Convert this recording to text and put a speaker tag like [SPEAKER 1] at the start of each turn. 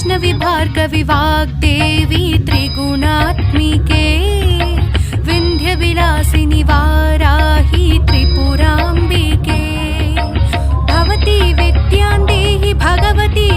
[SPEAKER 1] वैष्णवी भार्गवी वाग्देवी त्रिगुणात्मिके विन्ध्यविलासिनि वाराहि त्रिपुराम्बिके भवती विद्यां देहि भगवती